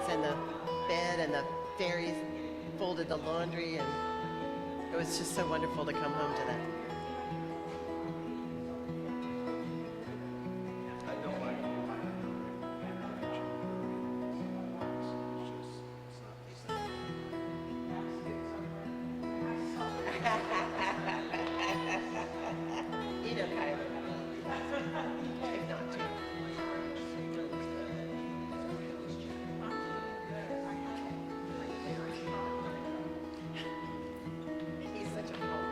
and the bed, and the fairies folded the laundry, and it was just so wonderful to come home to that. You know, Kylie. If not too. He's such a punk.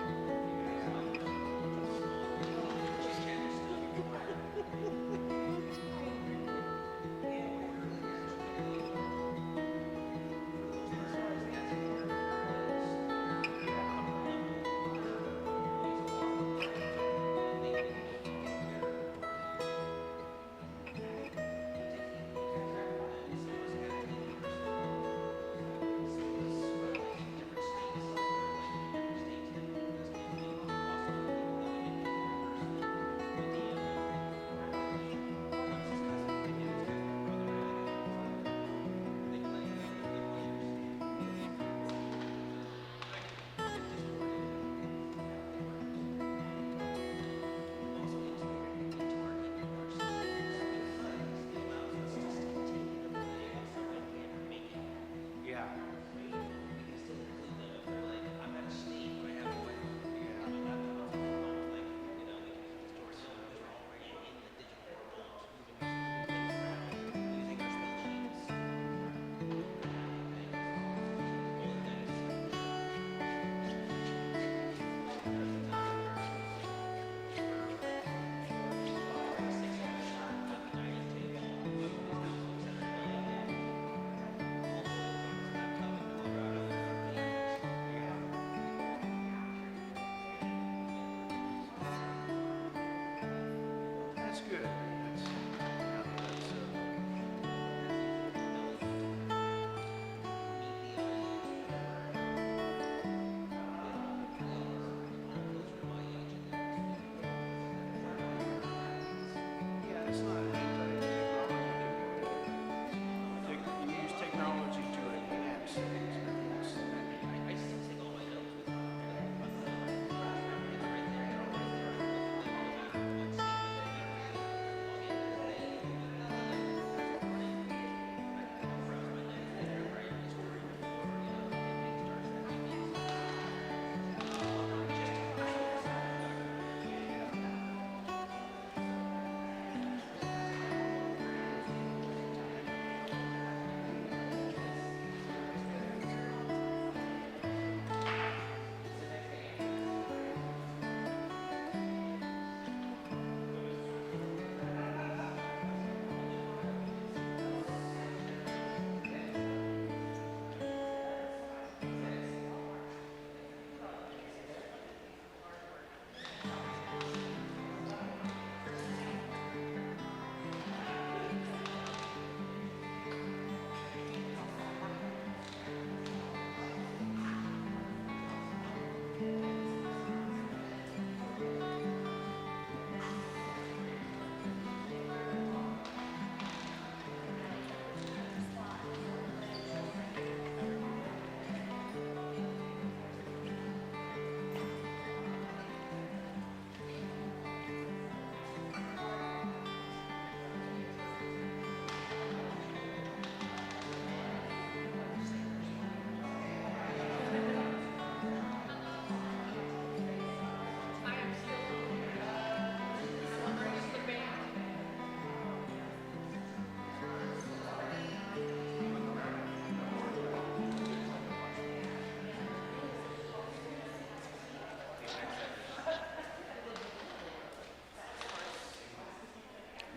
That's good. Yeah, it's not anti-technology. You use technology to enhance things.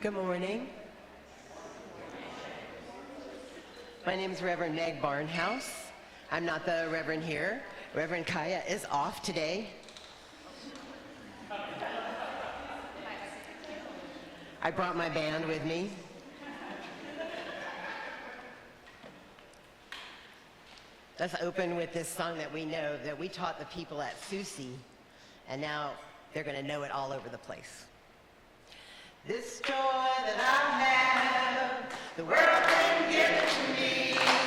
Good morning. My name is Reverend Meg Barnhouse. I'm not the Reverend here. Reverend Kaya is off today. I brought my band with me. Let's open with this song that we know, that we taught the people at Susie, and now they're going to know it all over the place. This joy that I have, the world didn't give it to me.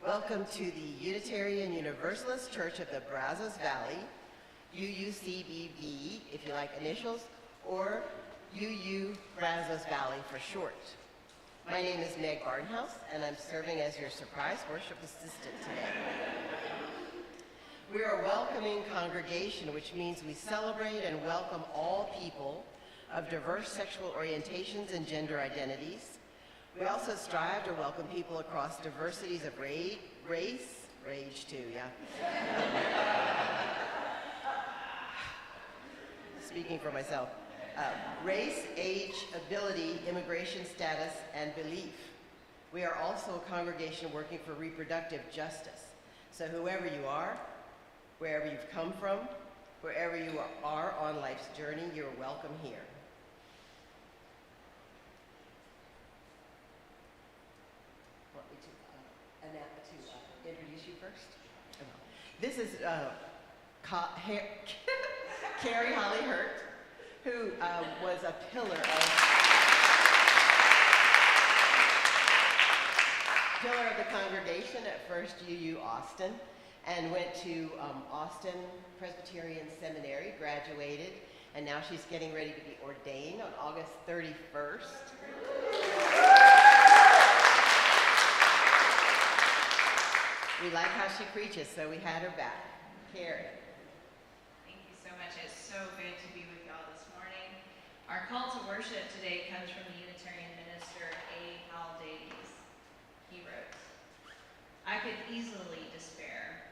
Welcome to the Unitarian Universalist Church of the Brazos Valley, UUCBV, if you like initials, or UU Brazos Valley for short. My name is Meg Barnhouse, and I'm serving as your surprise worship assistant today. We are a welcoming congregation, which means we celebrate and welcome all people of diverse sexual orientations and gender identities. We also strive to welcome people across diversities of rage, too, yeah. Speaking for myself. Race, age, ability, immigration status, and belief. We are also a congregation working for reproductive justice. So whoever you are, wherever you've come from, wherever you are on life's journey, you're welcome here. Want me to introduce you first? This is Carrie Holley-Hurt, who was a pillar of the congregation at First UU Austin, and went to Austin Presbyterian Seminary, graduated, and now she's getting ready to be ordained on August 31st. We like how she preaches, so we had her back. Carrie. Thank you so much. It's so good to be with y'all this morning. Our call to worship today comes from the Unitarian minister A. Hal Davies. He wrote, "I could easily despair.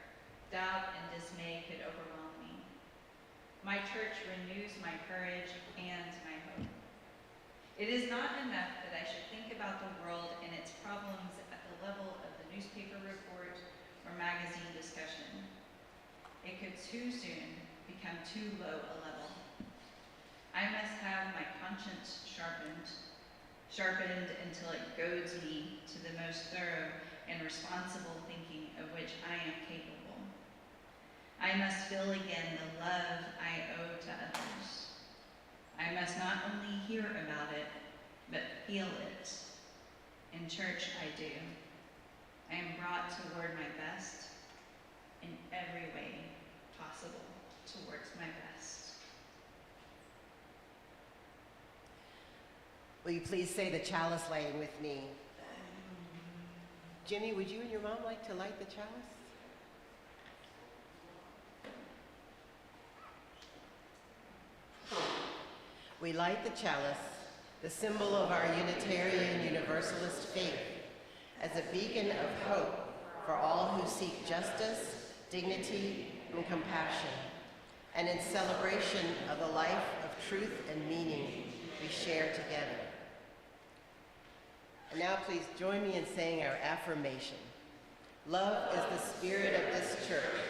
Doubt and dismay could overwhelm me. My church renews my courage and my hope. It is not enough that I should think about the world and its problems at the level of the newspaper report or magazine discussion. It could too soon become too low a level. I must have my conscience sharpened until it goads me to the most thorough and responsible thinking of which I am capable. I must feel again the love I owe to others. I must not only hear about it, but feel it. In church I do. I am brought toward my best in every way possible towards my best." Will you please say the chalice line with me? Jimmy, would you and your mom like to light the chalice? We light the chalice, the symbol of our Unitarian Universalist faith, as a beacon of hope for all who seek justice, dignity, and compassion, and in celebration of the life of truth and meaning we share together. And now please join me in saying our affirmation. Love is the spirit of this church,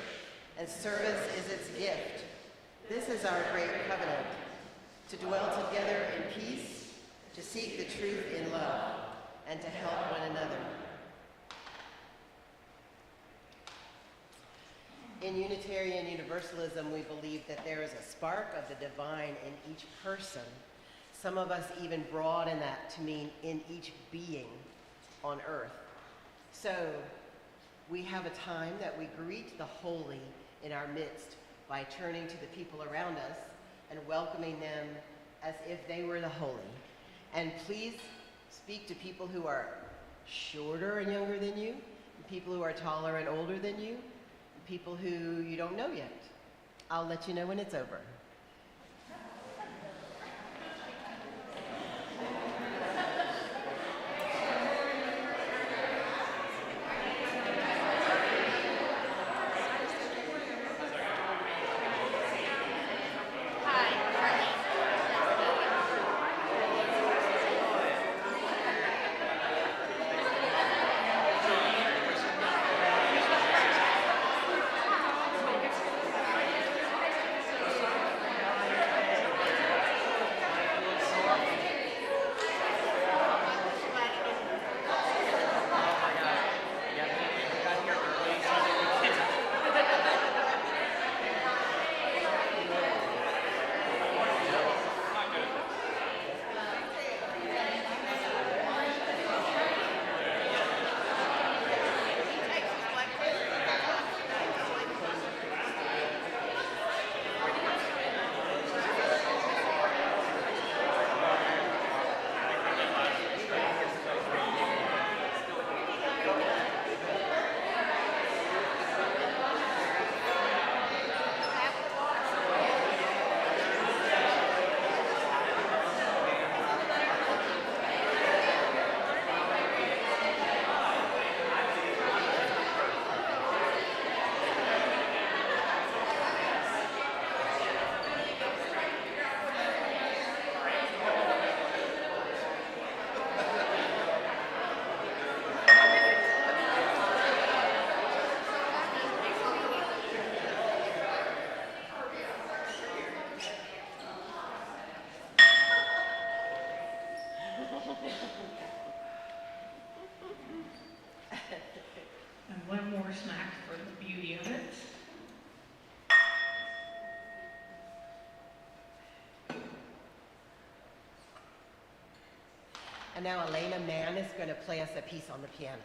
and service is its gift. This is our great covenant, to dwell together in peace, to seek the truth in love, and to help one another. In Unitarian Universalism, we believe that there is a spark of the divine in each person. Some of us even broaden that to mean in each being on earth. So we have a time that we greet the holy in our midst by turning to the people around us and welcoming them as if they were the holy. And please speak to people who are shorter and younger than you, and people who are taller and older than you, and people who you don't know yet. I'll let you know when it's over. And one more snack for the beauty of it. And now Elena Mann is going to play us a piece on the piano.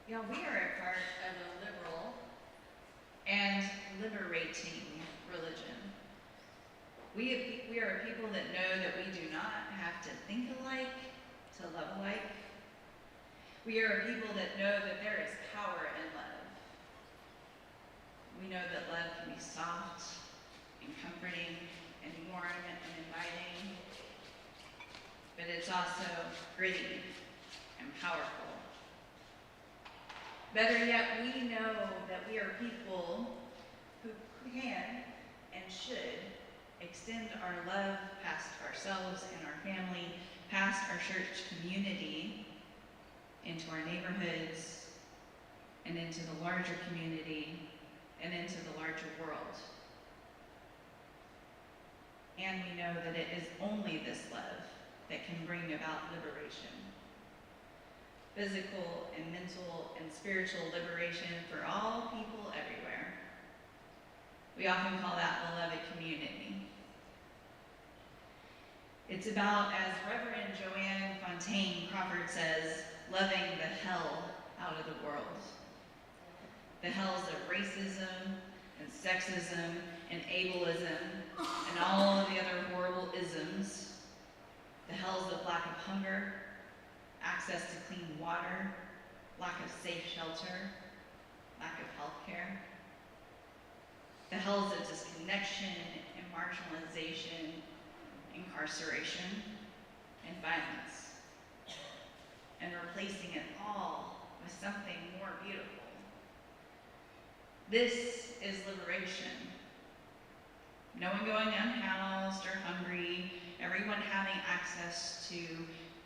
Yeah, we are a part of a liberal and liberating religion. We are a people that know that we do not have to think alike to love alike. We are a people that know that there is power in love. We know that love can be soft and comforting and warm and inviting, but it's also gritty and powerful. Better yet, we know that we are people who can and should extend our love past ourselves and our family, past our church community, into our neighborhoods, and into the larger community, and into the larger world. And we know that it is only this love that can bring about liberation. Physical and mental and spiritual liberation for all people everywhere. We often call that beloved community. It's about, as Reverend Joanne Fontaine Crawford says, loving the hell out of the world. The hells of racism and sexism and ableism and all of the other horrible isms. The hells of lack of hunger, access to clean water, lack of safe shelter, lack of health care. The hells of disconnection and marginalization, incarceration, and violence, and replacing it all with something more beautiful. This is liberation. No one going unhoused or hungry, everyone having access to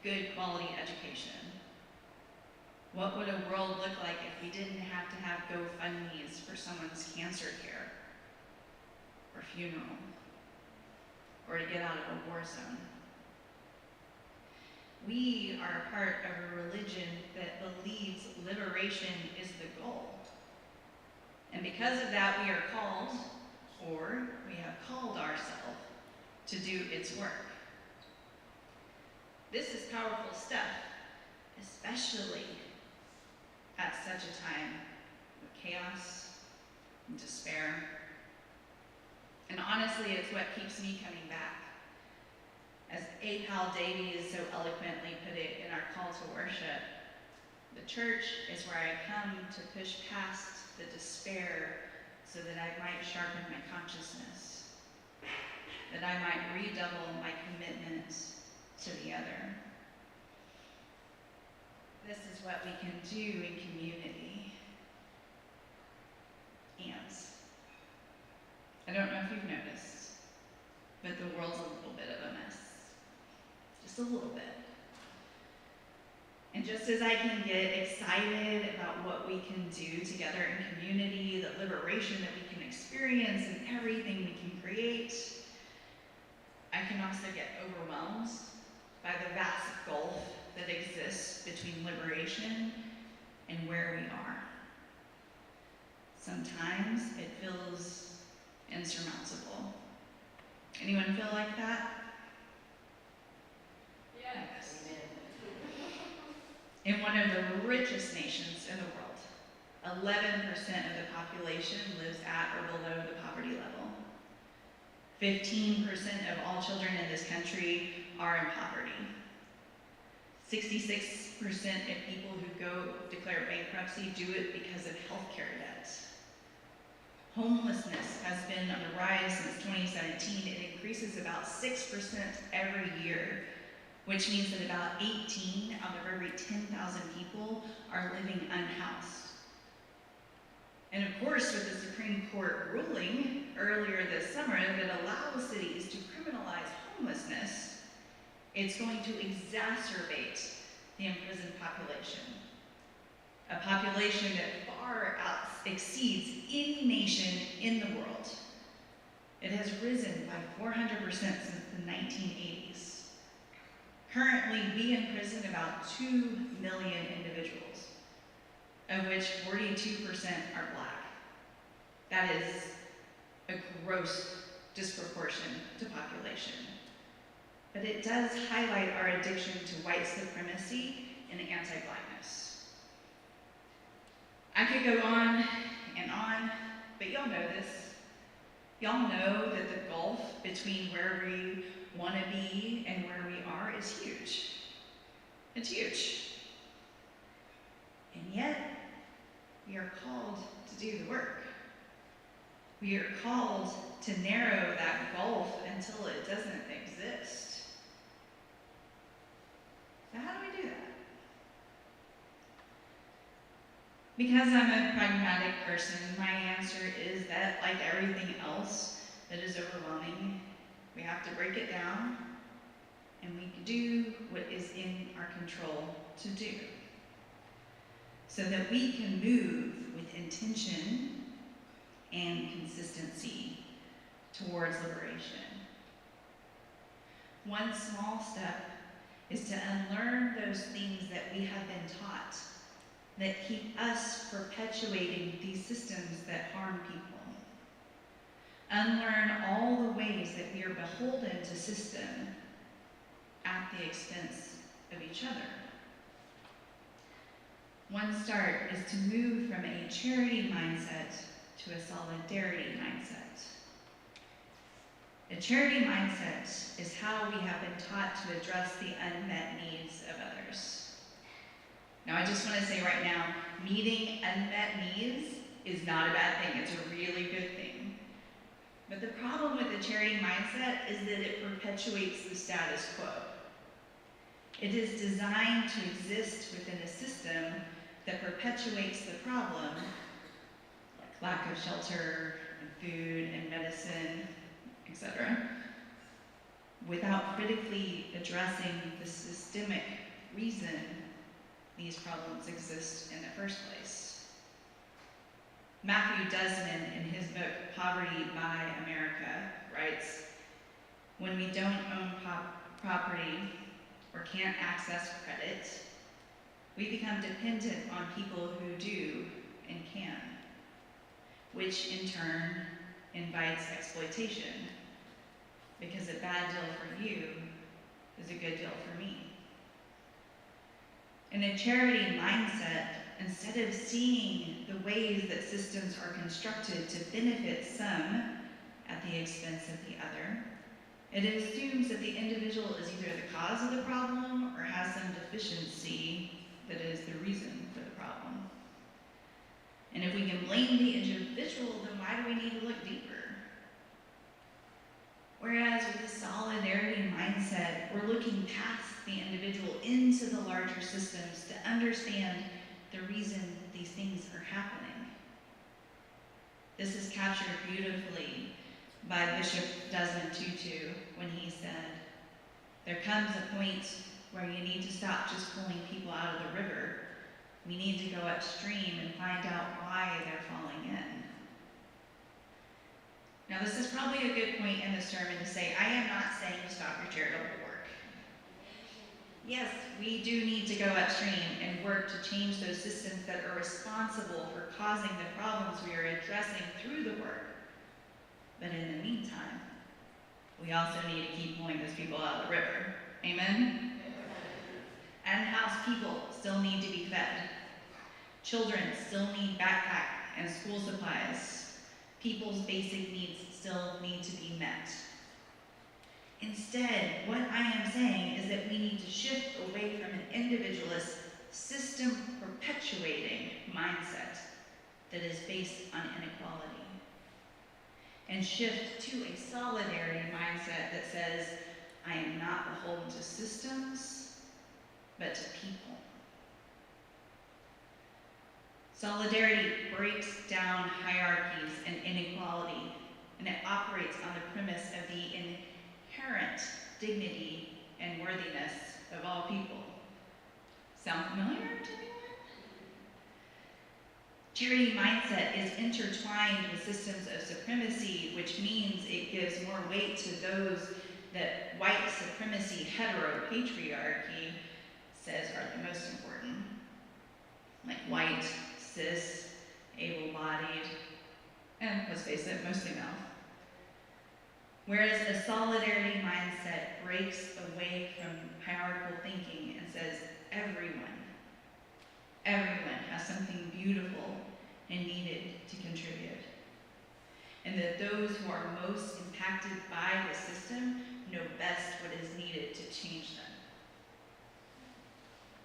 good quality education. What would a world look like if we didn't have to have GoFundMes for someone's cancer care, or funeral, or to get out of a war zone? We are a part of a religion that believes liberation is the goal. And because of that, we are called, or we have called ourselves, to do its work. This is powerful stuff, especially at such a time of chaos and despair. And honestly, it's what keeps me coming back. As A. Hal Davies so eloquently put it in our call to worship, the church is where I come to push past the despair so that I might sharpen my consciousness, that I might redouble my commitment to the other. This is what we can do in community. And I don't know if you've noticed, but the world's a little bit of a mess. Just a little bit. And just as I can get excited about what we can do together in community, the liberation that we can experience and everything we can create, I can also get overwhelmed by the vast gulf that exists between liberation and where we are. Sometimes it feels insurmountable. Anyone feel like that? Yes. In one of the richest nations in the world, 11% of the population lives at or below the poverty level. 15% of all children in this country are in poverty. 66% of people who go declare bankruptcy do it because of healthcare debt. Homelessness has been on the rise since 2017. It increases about 6% every year, which means that about 18 out of every 10,000 people are living unhoused. And of course, with the Supreme Court ruling earlier this summer that allows cities to criminalize homelessness, it's going to exacerbate the imprisoned population. A population that far exceeds any nation in the world. It has risen by 400% since the 1980s. Currently, we imprison about 2 million individuals, of which 42% are Black. That is a gross disproportion to population. But it does highlight our addiction to white supremacy and anti-Blackness. I could go on, but y'all know this. Y'all know that the gulf between where we want to be and where we are is huge. It's huge. And yet, we are called to do the work. We are called to narrow that gulf until it doesn't exist. So how do we do that? Because I'm a pragmatic person, my answer is that, like everything else that is overwhelming, we have to break it down and we do what is in our control to do, so that we can move with intention and consistency towards liberation. One small step is to unlearn those things that we have been taught that keep us perpetuating these systems that harm people. Unlearn all the ways that we are beholden to system at the expense of each other. One start is to move from a charity mindset to a solidarity mindset. A charity mindset is how we have been taught to address the unmet needs of others. Now, I just want to say right now, meeting unmet needs is not a bad thing. It's a really good thing. But the problem with the charity mindset is that it perpetuates the status quo. It is designed to exist within a system that perpetuates the problem, like lack of shelter, and food, and medicine, etc., without critically addressing the systemic reason these problems exist in the first place. Matthew Desmond, in his book, Poverty by America, writes, "When we don't own property or can't access credit, we become dependent on people who do and can, which in turn invites exploitation, because a bad deal for you is a good deal for me." In a charity mindset, instead of seeing the ways that systems are constructed to benefit some at the expense of the other, it assumes that the individual is either the cause of the problem or has some deficiency that is the reason for the problem. And if we can blame the individual, then why do we need to look deeper? Whereas with a solidarity mindset, we're looking past the individual into the larger systems to understand the reason these things are happening. This is captured beautifully by Bishop Desmond Tutu when he said, "There comes a point where you need to stop just pulling people out of the river. We need to go upstream and find out why they're falling in." Now, this is probably a good point in the sermon to say, I am not saying stop your charitable work. Yes, we do need to go upstream and work to change those systems that are responsible for causing the problems we are addressing through the work. But in the meantime, we also need to keep pulling those people out of the river. Amen? Unhoused people still need to be fed. Children still need backpack and school supplies. People's basic needs still need to be met. Instead, what I am saying is that we need to shift away from an individualist, system-perpetuating mindset that is based on inequality, and shift to a solidarity mindset that says, I am not beholden to systems, but to people. Solidarity breaks down hierarchies and inequality, and it operates on the premise of the inherent dignity and worthiness of all people. Sound familiar to anyone? Charity mindset is intertwined with systems of supremacy, which means it gives more weight to those that white supremacy heteropatriarchy says are the most important, like white, cis, able-bodied, and let's face it, mostly male. Whereas a solidarity mindset breaks away from hierarchical thinking and says everyone has something beautiful and needed to contribute. And that those who are most impacted by the system know best what is needed to change them.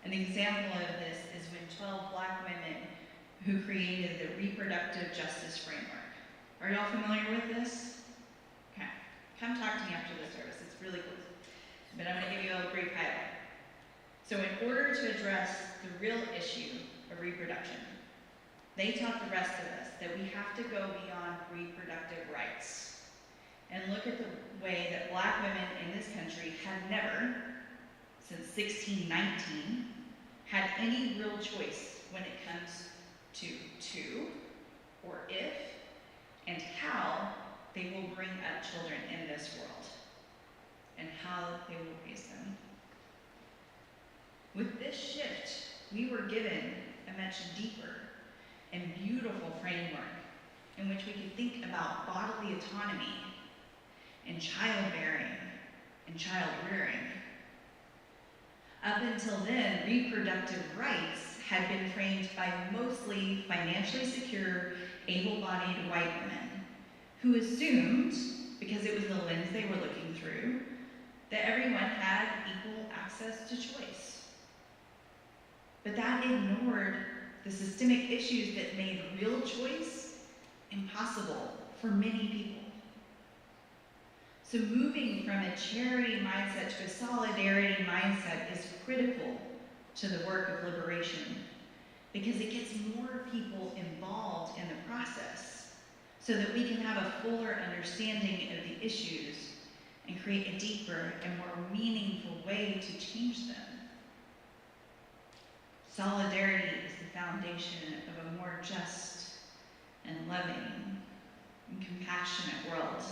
An example of this is when 12 Black women who created the reproductive justice framework. Are y'all familiar with this? Come talk to me after the service, it's really cool. But I'm gonna give you a brief highlight. So in order to address the real issue of reproduction, they taught the rest of us that we have to go beyond reproductive rights and look at the way that Black women in this country have never, since 1619, had any real choice when it comes to or if and how they will bring up children in this world and how they will raise them. With this shift, we were given a much deeper and beautiful framework in which we could think about bodily autonomy and childbearing and child rearing. Up until then, reproductive rights had been framed by mostly financially secure, able-bodied white women who assumed, because it was the lens they were looking through, that everyone had equal access to choice. But that ignored the systemic issues that made real choice impossible for many people. So moving from a charity mindset to a solidarity mindset is critical to the work of liberation because it gets more people involved in the process so that we can have a fuller understanding of the issues and create a deeper and more meaningful way to change them. Solidarity is the foundation of a more just and loving and compassionate world.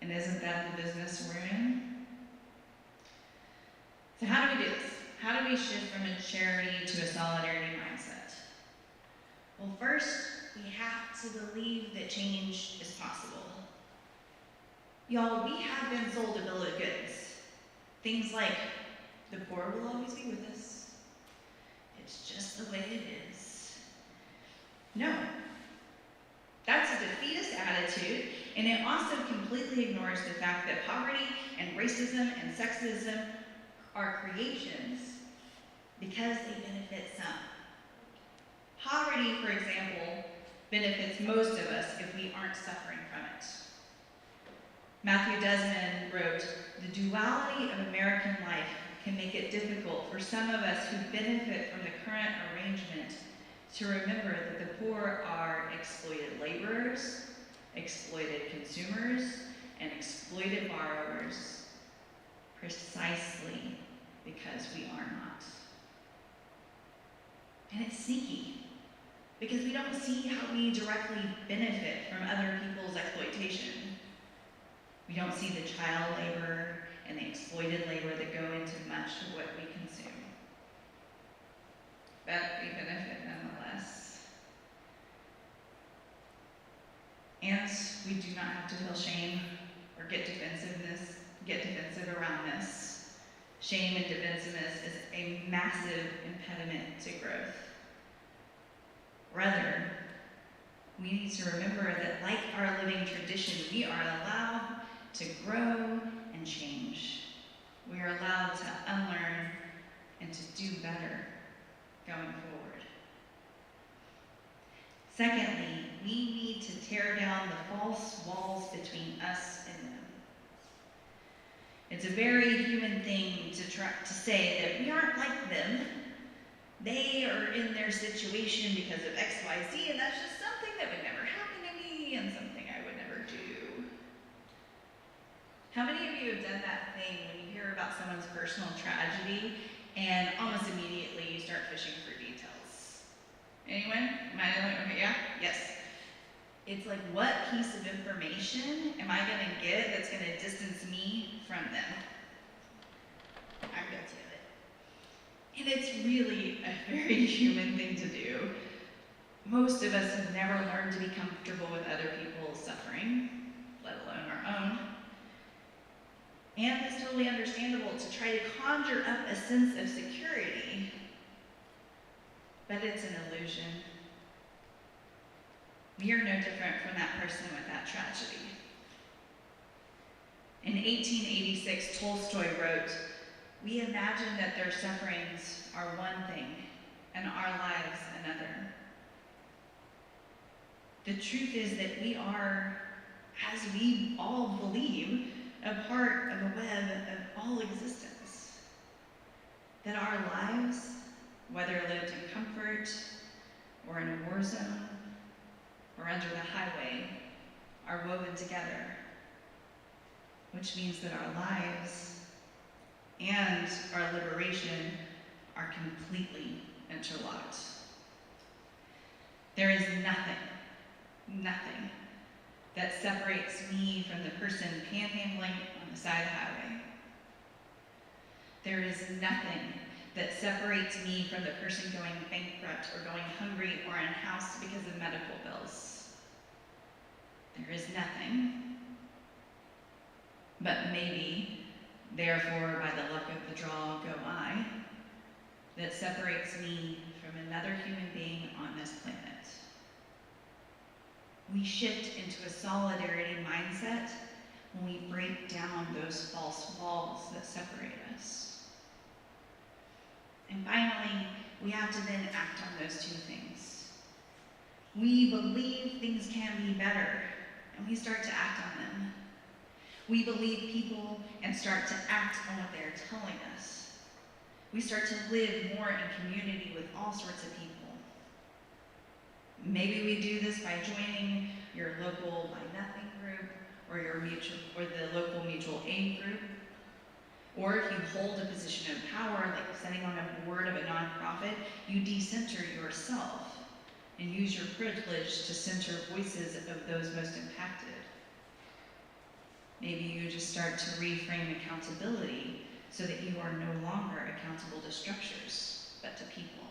And isn't that the business we're in? So how do we do this? How do we shift from a charity to a solidarity mindset? Well, first, we have to believe that change is possible. Y'all, we have been sold a bill of goods. Things like, the poor will always be with us. It's just the way it is. No. That's a defeatist attitude, and it also completely ignores the fact that poverty and racism and sexism are creations because they benefit some. Poverty, for example, benefits most of us if we aren't suffering from it. Matthew Desmond wrote, "The duality of American life can make it difficult for some of us who benefit from the current arrangement to remember that the poor are exploited laborers, exploited consumers, and exploited borrowers, precisely because we are not." And it's sneaky, because we don't see how we directly benefit from other people's exploitation. We don't see the child labor and the exploited labor that go into much of what we consume. But we benefit nonetheless. And we do not have to feel shame or get defensive around this. Shame and defensiveness is a massive impediment to growth. Rather, we need to remember that like our living tradition, we are allowed to grow and change. We are allowed to unlearn and to do better going forward. Secondly, we need to tear down the false walls between us and them. It's a very human thing to say that we aren't like them. They are in their situation because of X, Y, Z, and that's just something that would never happen to me and something I would never do. How many of you have done that thing when you hear about someone's personal tragedy and almost immediately you start fishing for details? Anyone? Am I the only one? Okay, yeah? Yes. It's like, what piece of information am I going to get that's going to distance me from them? I'm guilty of it. And it's really a very human thing to do. Most of us have never learned to be comfortable with other people's suffering, let alone our own. And it's totally understandable to try to conjure up a sense of security, but it's an illusion. We are no different from that person with that tragedy. In 1886, Tolstoy wrote, "We imagine that their sufferings are one thing and our lives another. The truth is that we are as we all believe, a part of a web of all existence. That our lives, whether lived in comfort or in a war zone or under the highway, are woven together, which means that our lives and our liberation are completely interlocked. There is nothing that separates me from the person panhandling on the side of the highway. There is nothing that separates me from the person going bankrupt or going hungry or in a house because of medical bills. There is nothing, but maybe, therefore, by the luck of the draw go I, that separates me from another human being on this planet. We shift into a solidarity mindset when we break down those false walls that separate us. And finally, we have to then act on those two things. We believe things can be better, and we start to act on them. We believe people and start to act on what they're telling us. We start to live more in community with all sorts of people. Maybe we do this by joining your local Buy Nothing group or the local mutual aid group. Or if you hold a position of power, like sitting on a board of a nonprofit, you decenter yourself and use your privilege to center voices of those most impacted. Maybe you just start to reframe accountability so that you are no longer accountable to structures, but to people.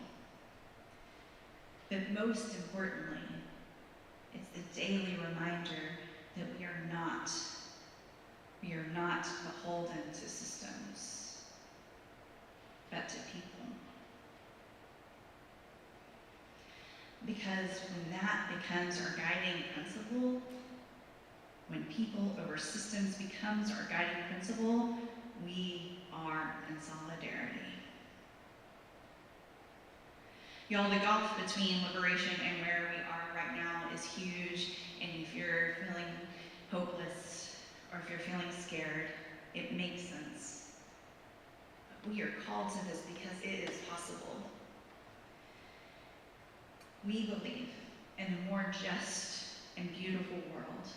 But most importantly, it's the daily reminder that we are not beholden to systems, but to people. Because when that becomes our guiding principle, when people over systems becomes our guiding principle, we are in solidarity. Y'all, the gulf between liberation and where we are right now is huge, and if you're feeling hopeless or if you're feeling scared, it makes sense. But we are called to this because it is possible. We believe in a more just and beautiful world,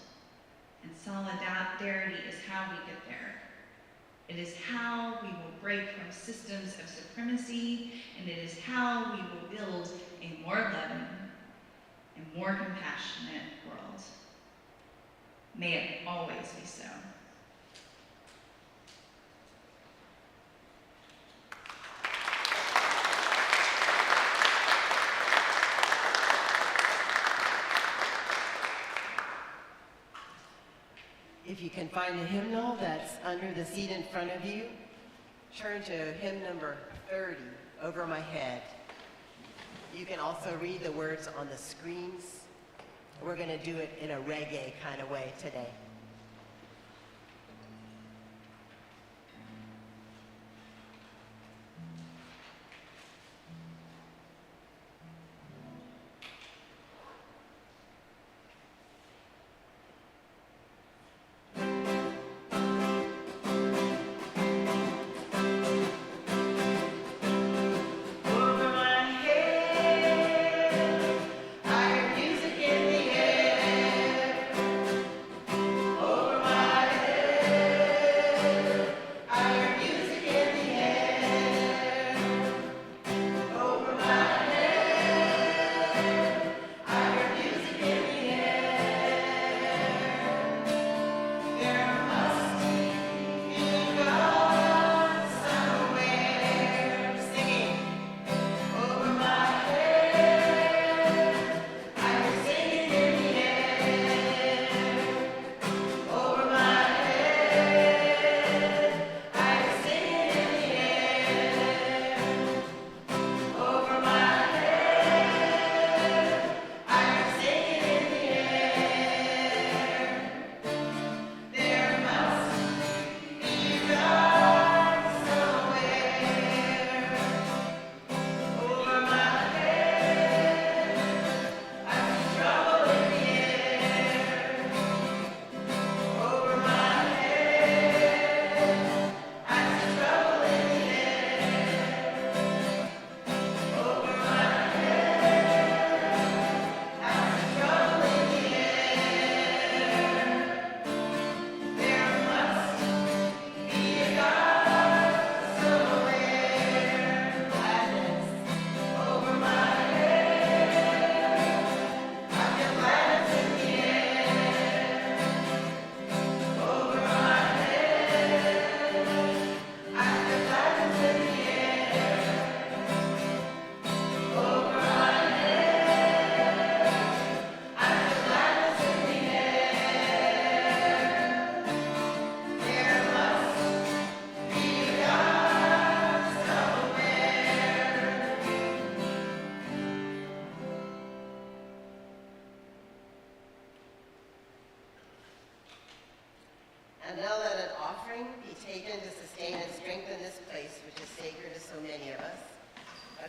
and solidarity is how we get there. It is how we will break from systems of supremacy, and it is how we will build a more loving and more compassionate world. May it always be so. If you can find a hymnal that's under the seat in front of you, turn to hymn number 30, Over My Head. You can also read the words on the screens. We're going to do it in a reggae kind of way today.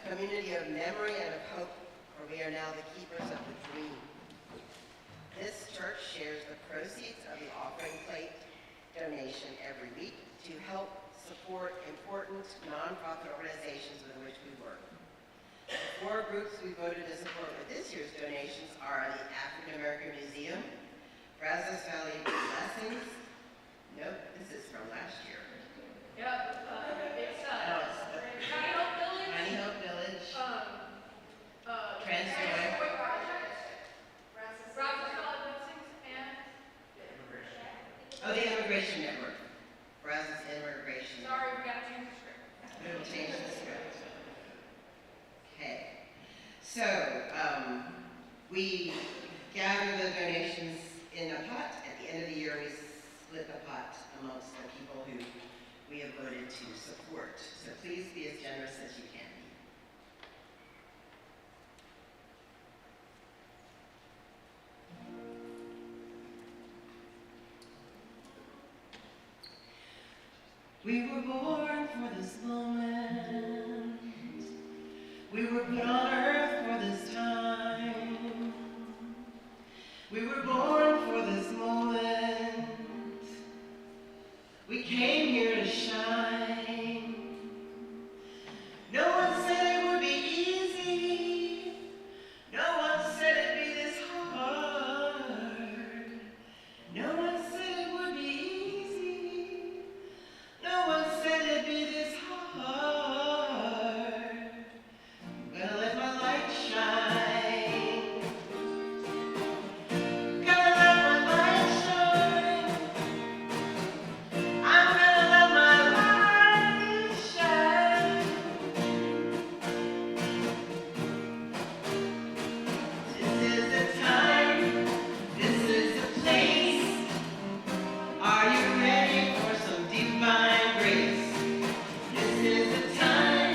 community of memory and of hope, for we are now the keepers of the dream. This church shares the proceeds of the offering plate donation every week to help support important nonprofit organizations with which we work. The 4 groups we voted to support with this year's donations are the African American Museum, Brazos Valley Blessings. Nope, this is from last year. Yep, it's Oh, it's the Tiny Hope Village. Tiny Hope Village, Transjoy Transjoy, Project, Brazos Valley Blessings, and oh, the Immigration Network, Brazos Immigration. sorry, we got to change the script. We will change the script. Okay, so we gather the donations in a pot. At the end of the year, we split the pot amongst the people who we have voted to support. So please be as generous as you can be. We were born for this moment. We were put on earth for this time. We were born for this moment. We came here to shine. No one said it would be easy. No one said it'd be this hard. No one said it would be easy. No one said it'd be this hard. Gonna let my light shine. Gonna let my light shine. I'm gonna let my light shine. This is the time. This is the place. Are you ready for some divine grace? This is the time.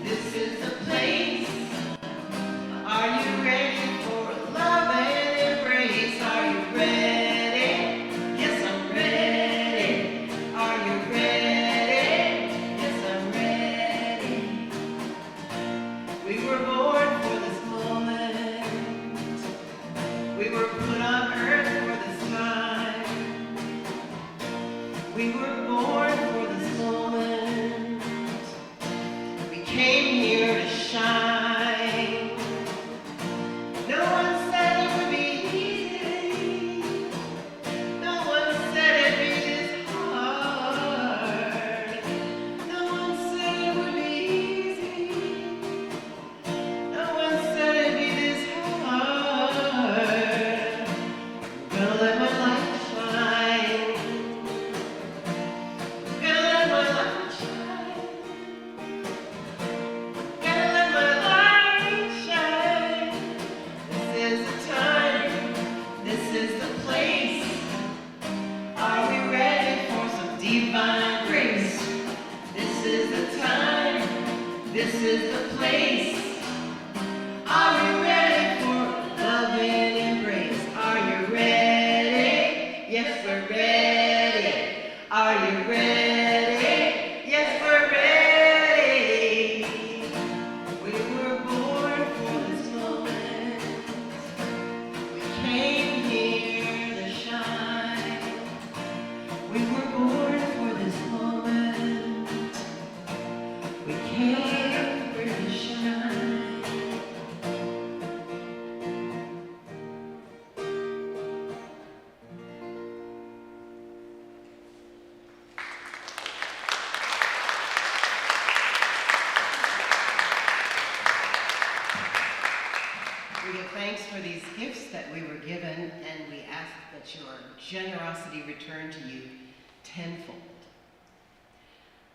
This is the place. Are you ready for love and embrace? Are you ready? Yes, I'm ready. Are you ready? Yes, I'm ready. We were born for this moment. We were put on earth for this time. We were born for this moment. We came here to shine. No one said it would be easy. No one said it'd be this hard. No one said it would be easy. No one said it'd be this hard. Gonna let my light shine. Gonna let my light shine. Gonna let my light shine. This is the time. This is the place. Are we ready for some divine grace? This is the time. This is the place. Are we ready for love and embrace? Are you ready? Yes, we're ready. Are you ready? Yes, we're ready. We were born for this moment. We came here to shine. We were born for this moment. We came here to shine. We give thanks for these gifts that we were given, and we ask that your generosity return to you tenfold.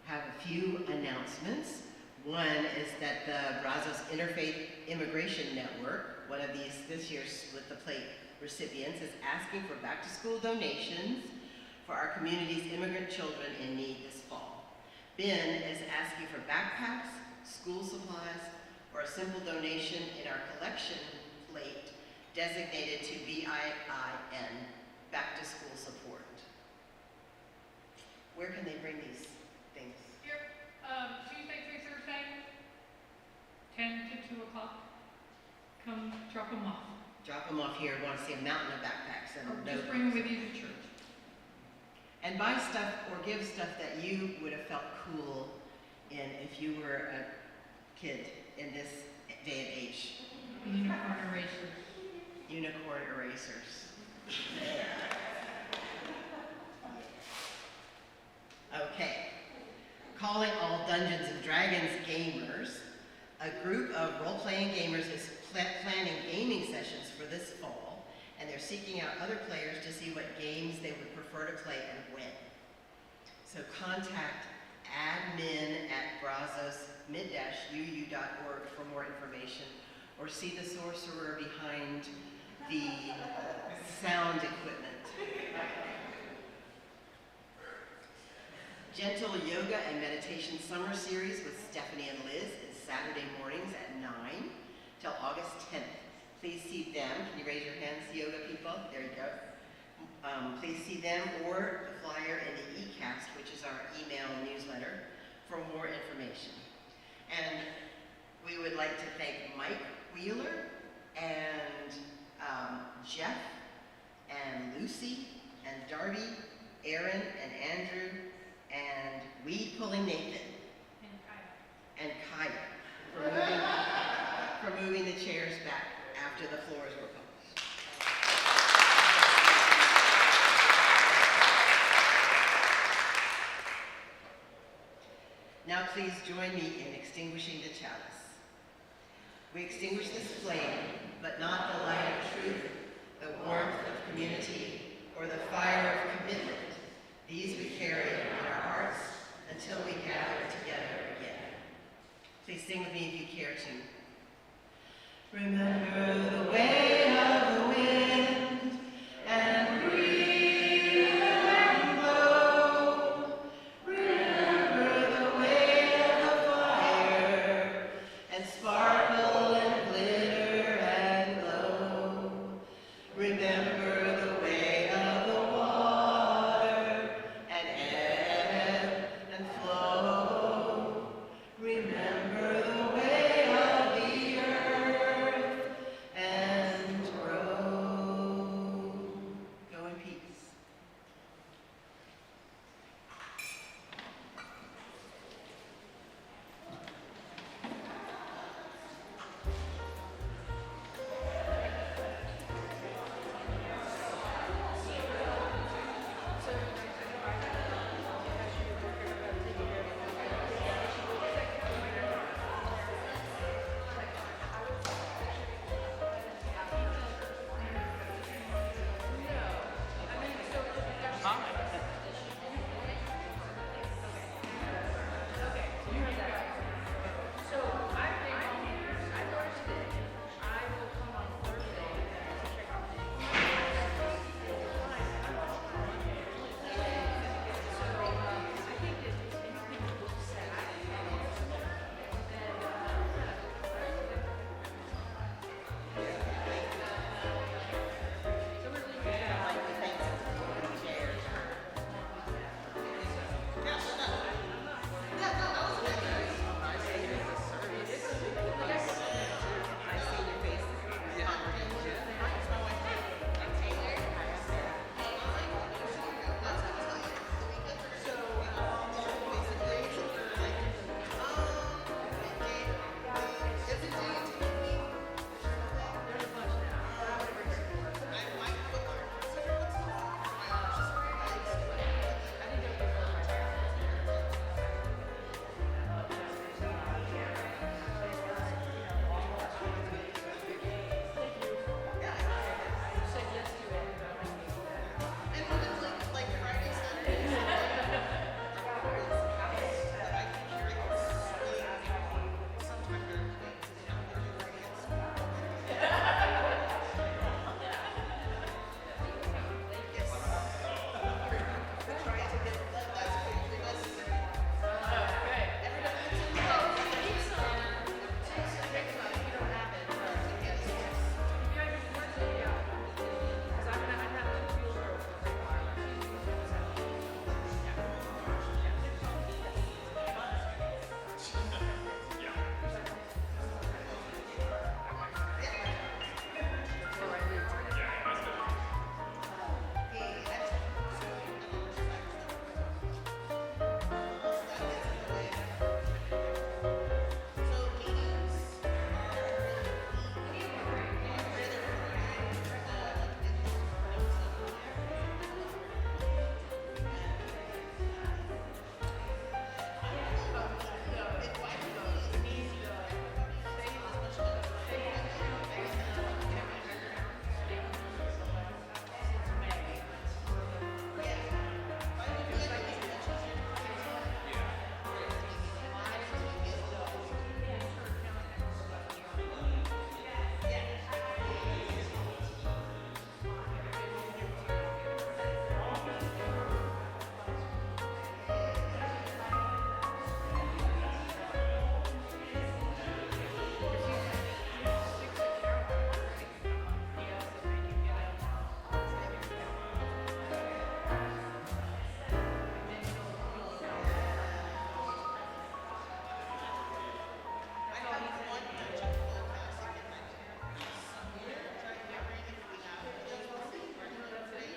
I have a few announcements. One is that the Brazos Interfaith Immigration Network, one of these this year's Split the Plate recipients, is asking for back-to-school donations for our community's immigrant children in need this fall. Ben is asking for backpacks, school supplies, or a simple donation in our collection plate designated to BIIN, Back to School Support. Where can they bring these things? Here, Tuesday through Thursday, come drop them off. Drop them off here. Want to see a mountain of backpacks and Or just notebooks. bring them with you to church. And buy stuff or give stuff that you would have felt cool in if you were a kid in this day and age. Unicorn erasers. Unicorn erasers. Okay. Calling all Dungeons and Dragons gamers, a group of role-playing gamers is planning gaming sessions for this fall, and they're seeking out other players to see what games they would prefer to play and when. So contact admin@brazos-uu.org for more information, or see the sorcerer behind the sound equipment. Gentle Yoga and Meditation Summer Series with Stephanie and Liz is Saturday mornings at 9 till August 10th. Please see them. Can you raise your hands, yoga people? There you go. Please see them or the flyer in the eCast, which is our email newsletter, for more information. And we would like to thank Mike Wheeler and Jeff and Lucy and Darby, Aaron and Andrew, and Weed Pulling Nathan and Kaya for moving the chairs back after the floors were pulled. Now please join me in extinguishing the chalice. We extinguish this flame, but not the light of truth, the warmth of community, or the fire of commitment. These we carry in our hearts until we gather together again. Please sing with me if you care to. Remember the way